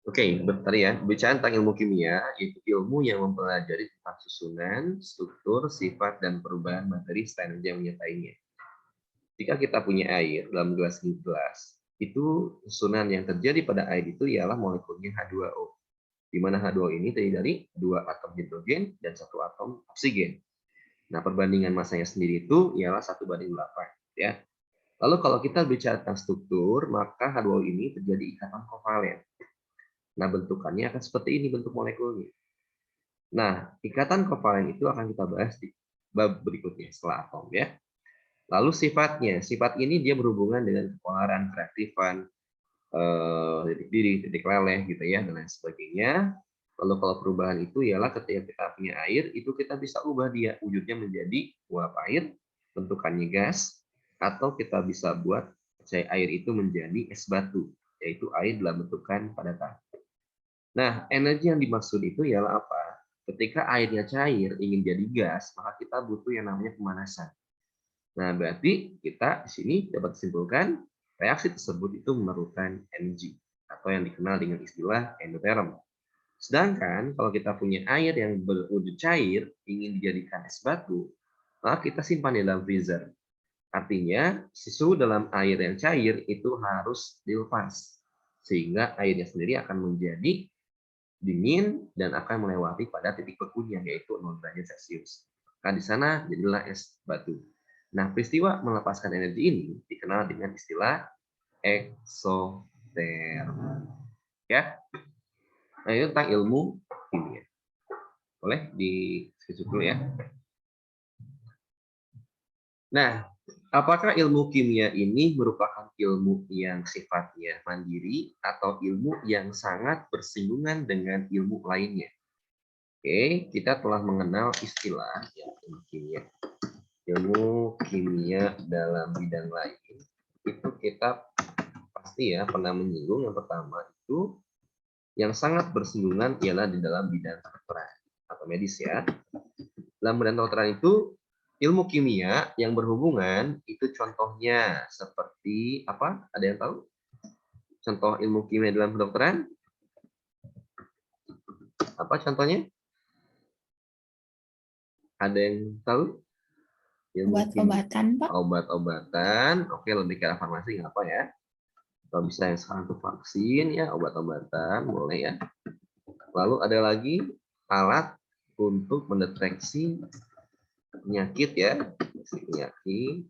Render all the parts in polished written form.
Oke, tadi ya, bicara tentang ilmu kimia, itu ilmu yang mempelajari tentang susunan, struktur, sifat, dan perubahan materi serta energi yang menyertainya. Jika kita punya air dalam gelas, itu susunan yang terjadi pada air itu ialah molekulnya H2O, di mana H2O ini terdiri dari dua atom hidrogen dan satu atom oksigen. Nah, perbandingan masanya sendiri itu ialah 1:8, ya. Lalu kalau kita bicara tentang struktur, maka H2O ini terjadi ikatan kovalen. Nah, bentukannya akan seperti ini bentuk molekulnya. Nah, ikatan kovalen itu akan kita bahas di bab berikutnya setelah atom ya. Lalu sifatnya, sifat ini dia berhubungan dengan kepolaran, kereaktifan, titik didih, titik leleh gitu ya, dan lain sebagainya. Lalu kalau perubahan itu ialah ketika kita punya air, itu kita bisa ubah dia wujudnya menjadi uap air, bentukannya gas, atau kita bisa buat air itu menjadi es batu, yaitu air dalam bentukan padatan. Nah, energi yang dimaksud itu ialah apa? Ketika airnya cair ingin jadi gas, maka kita butuh yang namanya pemanasan. Nah, berarti kita di sini dapat simpulkan reaksi tersebut itu memerlukan energi atau yang dikenal dengan istilah endoterm. Sedangkan kalau kita punya air yang berwujud cair ingin dijadikan es batu, maka kita simpan di dalam freezer. Artinya, suhu dalam air yang cair itu harus dilepas sehingga airnya sendiri akan menjadi dingin dan akan melewati pada titik bekunya yaitu 0 derajat Celcius. Maka di sana jadilah es batu. Nah, peristiwa melepaskan energi ini dikenal dengan istilah eksoterm. Ya, nah itu tentang ilmu kimia. Boleh di dulu ya. Nah, apakah ilmu kimia ini merupakan ilmu yang sifatnya mandiri atau ilmu yang sangat bersinggungan dengan ilmu lainnya? Oke, kita telah mengenal istilah ya, ilmu kimia. Ilmu kimia dalam bidang lain itu kita pasti ya pernah menyinggung yang pertama itu yang sangat bersinggungan ialah di dalam bidang kedokteran atau medis ya. Dalam bidang kedokteran itu ilmu kimia yang berhubungan itu contohnya seperti apa? Ada yang tahu? Contoh ilmu kimia dalam kedokteran? Apa contohnya? Ada yang tahu? Ilmu kimia. Obat-obatan, Pak. Obat-obatan, oke lebih ke arah farmasi nggak apa ya. Kalau bisa yang sekarang itu vaksin ya, obat-obatan boleh ya. Lalu ada lagi alat untuk mendeteksi penyakit ya, penyakit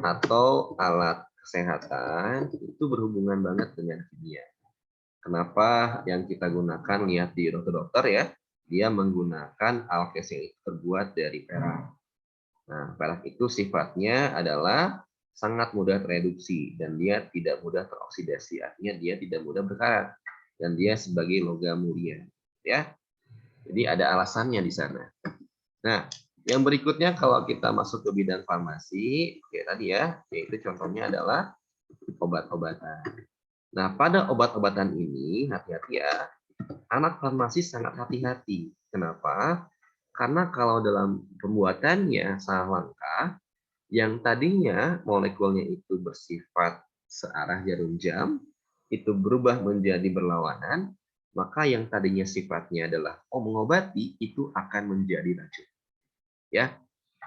atau alat kesehatan itu berhubungan banget dengan kimia. Kenapa yang kita gunakan lihat di dokter-dokter ya, dia menggunakan alkes yang terbuat dari perak. Nah, perak itu sifatnya adalah sangat mudah tereduksi dan dia tidak mudah teroksidasi, artinya dia tidak mudah berkarat dan dia sebagai logam mulia, ya. Jadi ada alasannya di sana. Nah, yang berikutnya kalau kita masuk ke bidang farmasi, kayak tadi ya, yaitu contohnya adalah obat-obatan. Nah, pada obat-obatan ini hati-hati ya, anak farmasi sangat hati-hati. Kenapa? Karena kalau dalam pembuatannya salah langkah, yang tadinya molekulnya itu bersifat searah jarum jam, itu berubah menjadi berlawanan, maka yang tadinya sifatnya adalah mengobati, itu akan menjadi racun. Ya,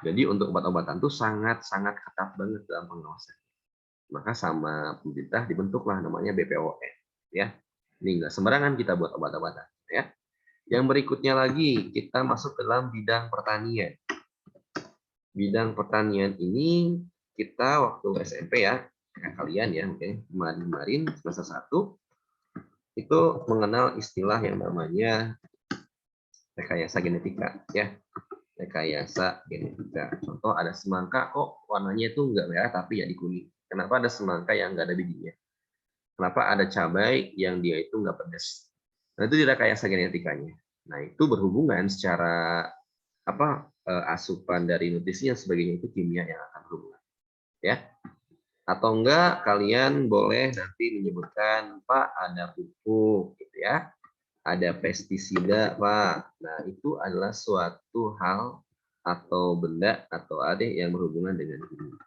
jadi untuk obat-obatan itu sangat-sangat ketat banget dalam pengawasan. Maka sama pemerintah dibentuklah namanya BPOM. Ya, ini enggak sembarangan kita buat obat-obatan. Ya. Yang berikutnya lagi, kita masuk ke dalam bidang pertanian. Bidang pertanian ini kita waktu SMP ya, kalian ya mungkin kemarin semester 1 itu mengenal istilah yang namanya rekayasa genetika ya. Rekayasa genetika. Contoh ada semangka kok warnanya itu enggak merah tapi jadi kuning. Kenapa ada semangka yang enggak ada bijinya? Kenapa ada cabai yang dia itu enggak pedas? Nah, itu rekayasa genetikanya. Nah, itu berhubungan secara apa asupan dari nutrisi dan sebagainya itu kimia yang akan berhubungan ya. Atau enggak kalian boleh nanti menyebutkan Pak ada pupuk gitu ya, ada pestisida Pak. Nah, itu adalah suatu hal atau benda atau ada yang berhubungan dengan kimia.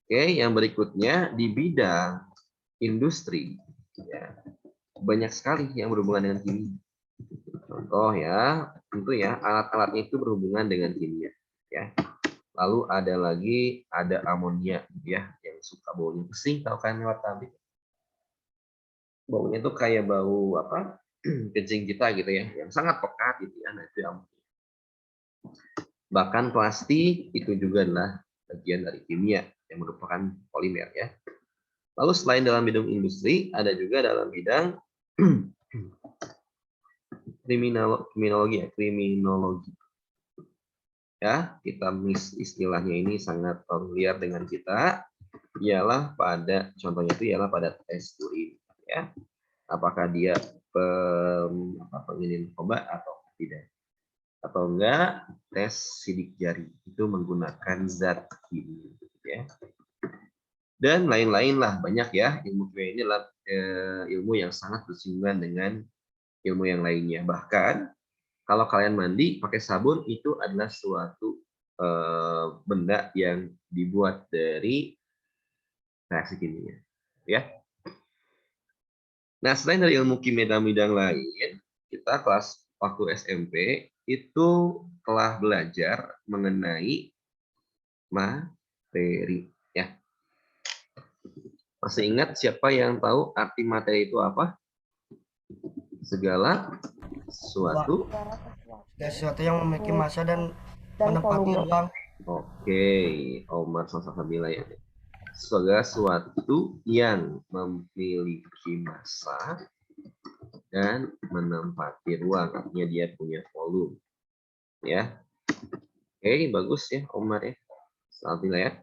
Oke, yang berikutnya di bidang industri ya. banyak sekali yang berhubungan dengan kimia. Contoh ya, tentu ya alat-alatnya itu berhubungan dengan kimia. Ya. Lalu ada amonia ya yang suka baunya pesing, tahu kan lewat tabir. Baunya itu kayak bau apa? Kencing kita gitu ya, yang sangat pekat gitu ya. Nah, itu amonia. Bahkan plastik itu juga adalah bagian dari kimia yang merupakan polimer ya. Lalu selain dalam bidang industri, ada juga dalam bidang kriminologi. Ya, kita istilahnya ini sangat familiar dengan kita, ialah pada contohnya itu ialah pada tes urin ya. Apakah dia penginjil narkoba atau tidak. Atau enggak tes sidik jari itu menggunakan zat kimia ya. Dan lain-lain lah, banyak ya. Ilmu kimia ini adalah ilmu yang sangat bersinggungan dengan ilmu yang lainnya. Bahkan kalau kalian mandi pakai sabun itu adalah suatu benda yang dibuat dari reaksi kimia ya. Nah, selain dari ilmu kimia dalam bidang lain, kita kelas waktu SMP itu telah belajar mengenai materi ya. Masih ingat siapa yang tahu arti materi itu apa? Segala sesuatu yang memiliki massa dan menempati ruang. Oke, Omar Salsabila ya. Segala sesuatu yang memiliki massa dan menempati ruang, artinya dia punya volume. Ya, oke, bagus ya Omar ya. Salsabila ya.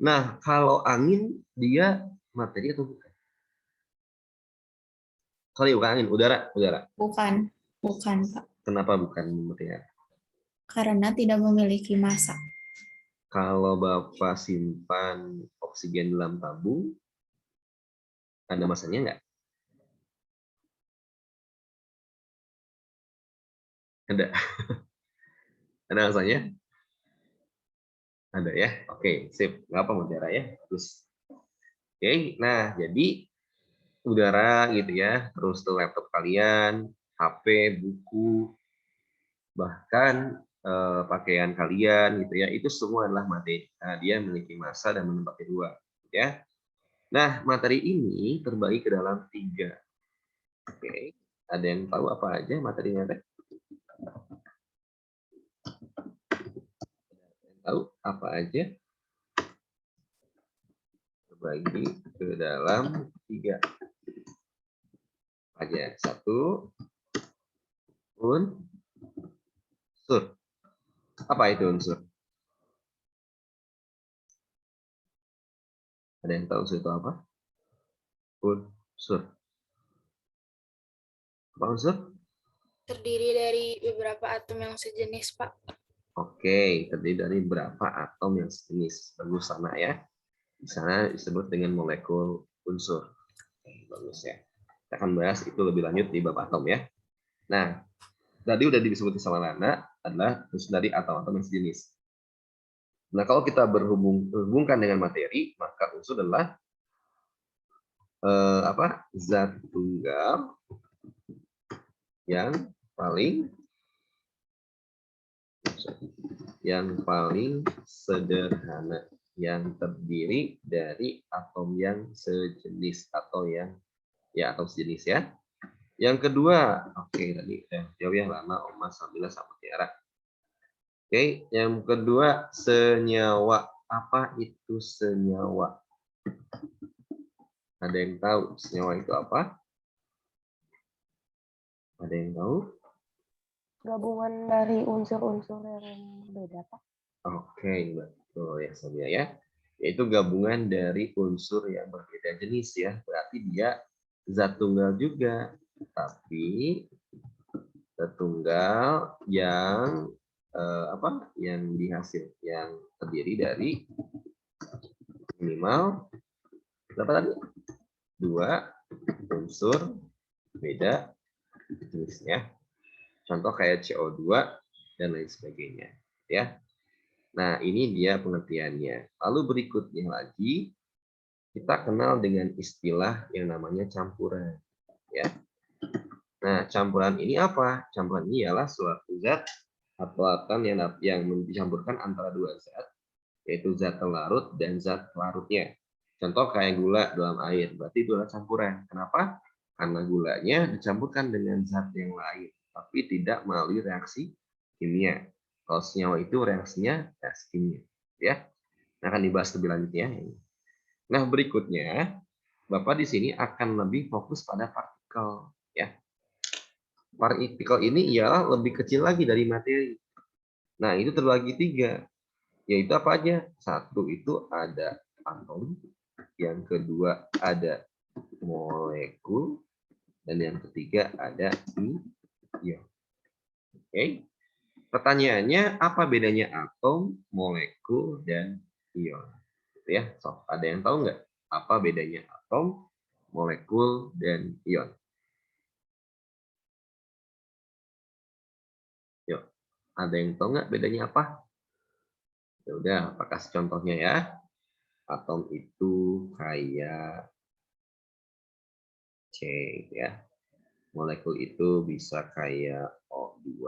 Nah, kalau angin dia materi atau bukan? Kalau bukan angin, udara. Bukan, bukan Pak. Kenapa bukan materi? Karena tidak memiliki massa. Kalau Bapak simpan oksigen dalam tabung, ada masanya nggak? Ada. Ada masanya? Ada ya? Oke, sip. Nggak apa mutiara ya? Terus. Oke, nah jadi udara gitu ya, terus tuh laptop kalian, HP, buku, bahkan pakaian kalian gitu ya, itu semua adalah materi. Nah, dia memiliki massa dan menempati ruang, ya. Nah, materi ini terbagi ke dalam 3. Oke, ada yang tahu apa aja materinya teh? Tahu apa aja? Terbagi ke dalam 3 aja. 1, unsur. Apa itu unsur? Ada yang tahu unsur itu apa? Unsur. Apa unsur? Terdiri dari beberapa atom yang sejenis, Pak. Oke, terdiri dari berapa atom yang sejenis. Bagus sana ya. Di sana disebut dengan molekul unsur. Bagus ya. Kita akan bahas itu lebih lanjut di bab atom ya. Nah, tadi udah disebut sama Lana adalah unsur dari atom-atom yang sejenis. Nah, kalau kita berhubungkan dengan materi, maka unsur adalah zat tunggal yang paling sederhana, yang terdiri dari atom yang sejenis atau yang atom sejenis ya. Yang kedua, oke tadi jauh ya Lana, Oma, Sabila sama Tiara. Oke, yang kedua senyawa. Apa itu senyawa? Ada yang tahu senyawa itu apa? Ada yang tahu? Gabungan dari unsur-unsur yang beda, Pak. Oke, betul ya Sabila ya. Yaitu gabungan dari unsur yang berbeda jenis ya. Berarti dia zat tunggal juga, tapi zat tunggal yang yang terdiri dari minimal berapa tadi? 2 unsur beda jenisnya. Contoh kayak CO2 dan lain sebagainya, ya. Nah, ini dia pengertiannya. Lalu berikutnya lagi kita kenal dengan istilah yang namanya campuran, ya. Nah, campuran ini apa? Campuran ini ialah suatu zat atau atom yang dicampurkan antara dua zat, yaitu zat pelarut dan zat pelarutnya. Contoh kayak gula dalam air, berarti itu adalah campuran. Kenapa? Karena gulanya dicampurkan dengan zat yang lain, tapi tidak melalui reaksi kimia. Kalau senyawa itu reaksinya reaksi kimia, ya. Nah, akan dibahas lebih lanjutnya. Nah, berikutnya Bapak di sini akan lebih fokus pada partikel, ya. Partikel ini ialah lebih kecil lagi dari materi. Nah, itu terbagi tiga, yaitu apa aja? Satu itu ada atom, yang kedua ada molekul, dan yang ketiga ada ion. Oke. Pertanyaannya, apa bedanya atom, molekul, dan ion? Ya, so, ada yang tahu nggak apa bedanya atom, molekul, dan ion? Yuk, ada yang tahu nggak bedanya apa? Ya udah, apa kasih contohnya ya. Atom itu kayak C, ya. Molekul itu bisa kayak O2,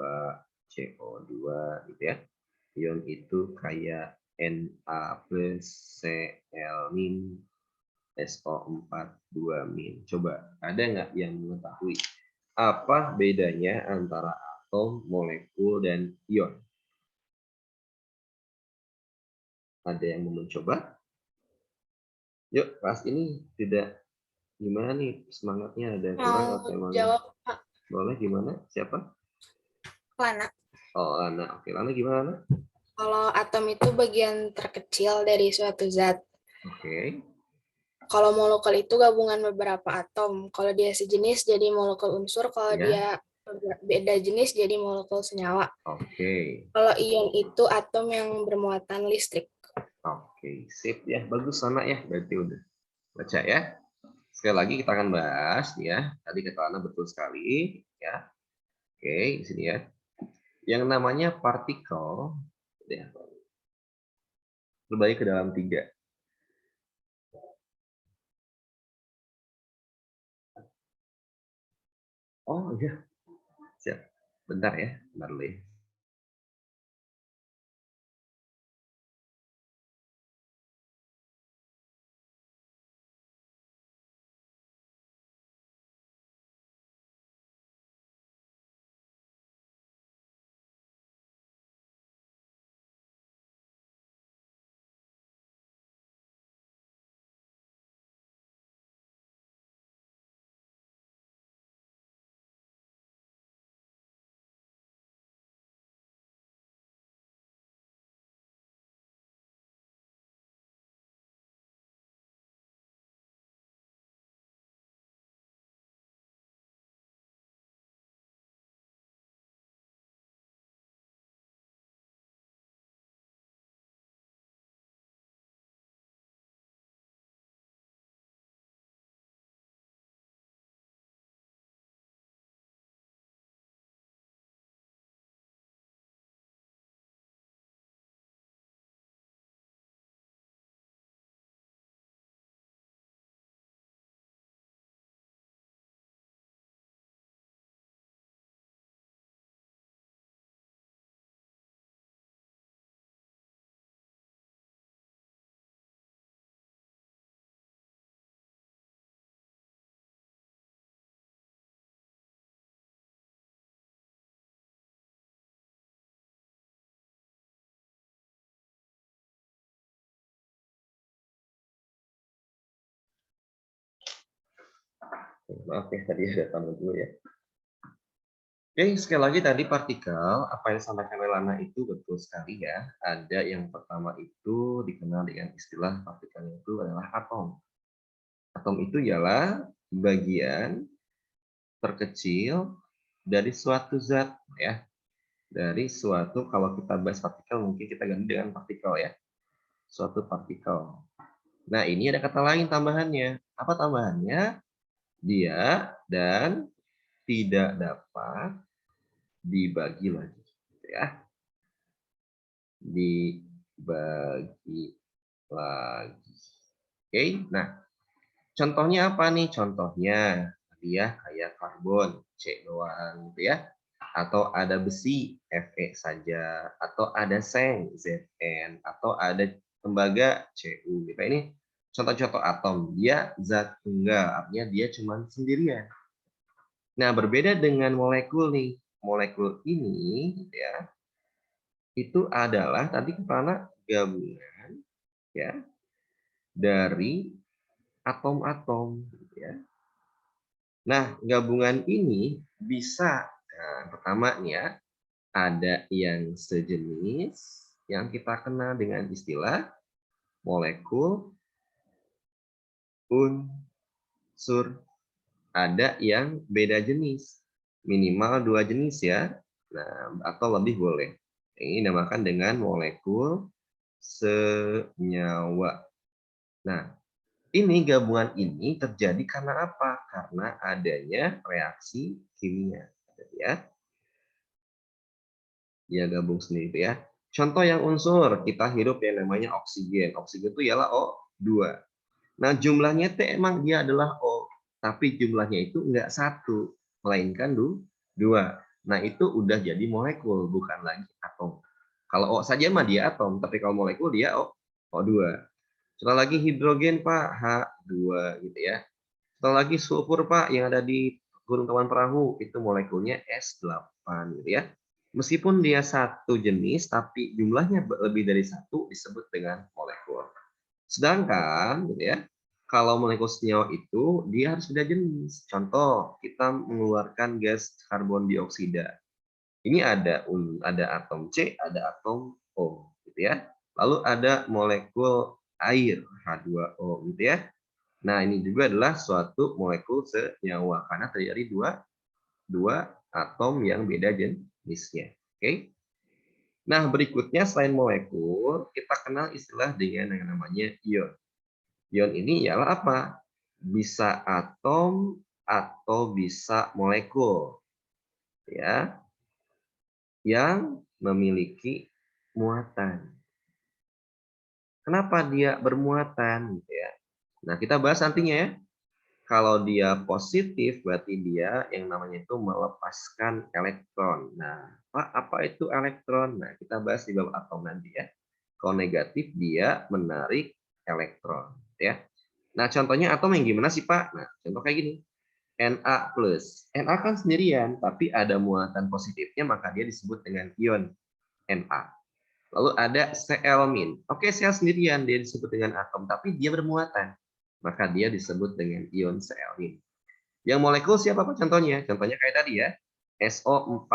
CO2, gitu ya. Ion itu kayak Na+, Cl-, SO4, 2-. Coba, ada nggak yang mengetahui apa bedanya antara atom, molekul, dan ion? Ada yang mau mencoba? Yuk, kelas ini tidak gimana nih semangatnya, ada yang kurang Mau atau emang jawab, Pak. boleh? Gimana? Siapa? Lana. Oh, Lana. Oke, Lana gimana? Kalau atom itu bagian terkecil dari suatu zat. Oke. Kalau molekul itu gabungan beberapa atom. Kalau dia sejenis jadi molekul unsur, kalau Ya. dia beda jenis jadi molekul senyawa. Oke. Kalau ion itu atom yang bermuatan listrik. Oke, sip ya. Bagus Lana ya. Berarti udah baca ya. Sekali lagi kita akan bahas ya. Tadi kata Lana betul sekali ya. Oke, di sini ya. Yang namanya partikel ya, terbagi ke dalam tiga. Oh iya, siap. Bentar ya, bentar dulu ya. Maaf ya, tadi ada tamu dulu ya. Oke, sekali lagi tadi partikel, apa yang disampaikan oleh Lana itu betul sekali ya. Ada yang pertama itu dikenal dengan istilah partikel itu adalah atom. Atom itu ialah bagian terkecil dari suatu zat ya. Dari suatu, kalau kita bahas partikel mungkin kita ganti dengan partikel ya. Suatu partikel. Nah, ini ada kata lain tambahannya. Apa tambahannya? Dia dan tidak dapat dibagi lagi, ya. Dibagi lagi. Oke, nah contohnya apa nih? Contohnya dia kayak karbon, C doang gitu ya. Atau ada besi, Fe saja, atau ada seng, Zn, atau ada tembaga, Cu. Gitu. Ini contoh-contoh atom, dia zat tunggal, artinya dia cuma sendirian. Nah, berbeda dengan molekul nih. Molekul ini gitu ya, itu adalah tadi karena gabungan ya dari atom-atom gitu ya. Nah, gabungan ini bisa pertama nih ya, ada yang sejenis yang kita kenal dengan istilah molekul unsur. Ada yang beda jenis, minimal 2 jenis ya. Nah, atau lebih boleh. Ini dinamakan dengan molekul senyawa. Nah, ini gabungan ini terjadi karena apa? Karena adanya reaksi kimia, ya. Dia gabung sendiri ya. Contoh yang unsur, kita hidup yang namanya oksigen. Oksigen itu ialah O2. Nah, jumlahnya itu emang dia adalah O, tapi jumlahnya itu enggak 1, melainkan 2. Nah, itu udah jadi molekul, bukan lagi atom. Kalau O saja mah dia atom, tapi kalau molekul dia O2. Setelah lagi hidrogen, Pak, H2 gitu ya. Setelah lagi sulfur, Pak, yang ada di Gunung Tawang Perahu, itu molekulnya S8 gitu ya. Meskipun dia satu jenis, tapi jumlahnya lebih dari 1 disebut dengan molekul. Sedangkan gitu ya, kalau molekul senyawa itu dia harus beda jenis. Contoh, kita mengeluarkan gas karbon dioksida. Ini ada atom C, ada atom O gitu ya. Lalu ada molekul air H2O gitu ya. Nah, ini juga adalah suatu molekul senyawa karena terjadi dua atom yang beda jenisnya. Oke. Nah, berikutnya selain molekul, kita kenal istilah dengan yang namanya ion. Ion ini ialah apa? Bisa atom atau bisa molekul. Ya, yang memiliki muatan. Kenapa dia bermuatan gitu ya? Nah, kita bahas nantinya ya. Kalau dia positif berarti dia yang namanya itu melepaskan elektron. Nah, apa itu elektron? Nah, kita bahas di bab atom nanti ya. Kalau negatif dia menarik elektron ya. Nah, contohnya atom yang gimana sih, Pak? Nah, contoh kayak gini. Na+. Na kan sendirian, tapi ada muatan positifnya, maka dia disebut dengan ion Na. Lalu ada Cl-. Oke, Cl sendirian, dia disebut dengan atom, tapi dia bermuatan. Maka dia disebut dengan ion Cl-. Yang molekul siapa Pak contohnya? Contohnya kayak tadi ya, SO4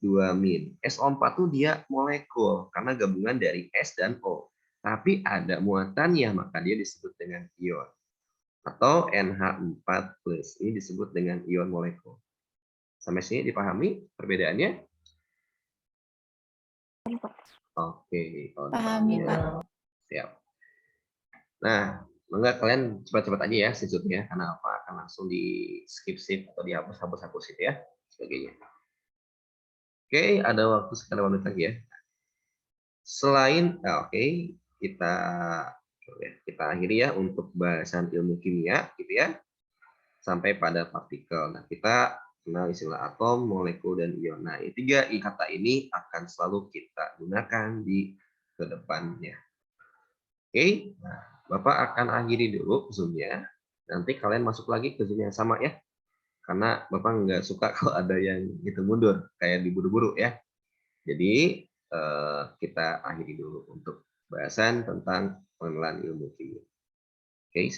2-. SO4 itu dia molekul, karena gabungan dari S dan O. Tapi ada muatannya, maka dia disebut dengan ion. Atau NH4+, ini disebut dengan ion molekul. Sampai sini dipahami perbedaannya? Oke, Pahami, Pak. siap. Nah, enggak kalian cepat-cepat aja ya sisutnya, karena apa? Akan langsung di skip atau dihapus ya, sebagainya. Oke, ada waktu sekitar 5 menit lagi ya. Selain, oke, kita akhiri ya untuk bahasan ilmu kimia, gitu ya, sampai pada partikel. Nah, kita kenal istilah atom, molekul, dan ion. Nah, tiga kata ini akan selalu kita gunakan di kedepannya. Oke, nah, Bapak akan akhiri dulu Zoom-nya. Nanti kalian masuk lagi ke Zoom yang sama ya. Karena Bapak nggak suka kalau ada yang gitu mundur, kayak diburu-buru ya. Jadi, kita akhiri dulu untuk bahasan tentang pengenalan ilmu kimia. Oke,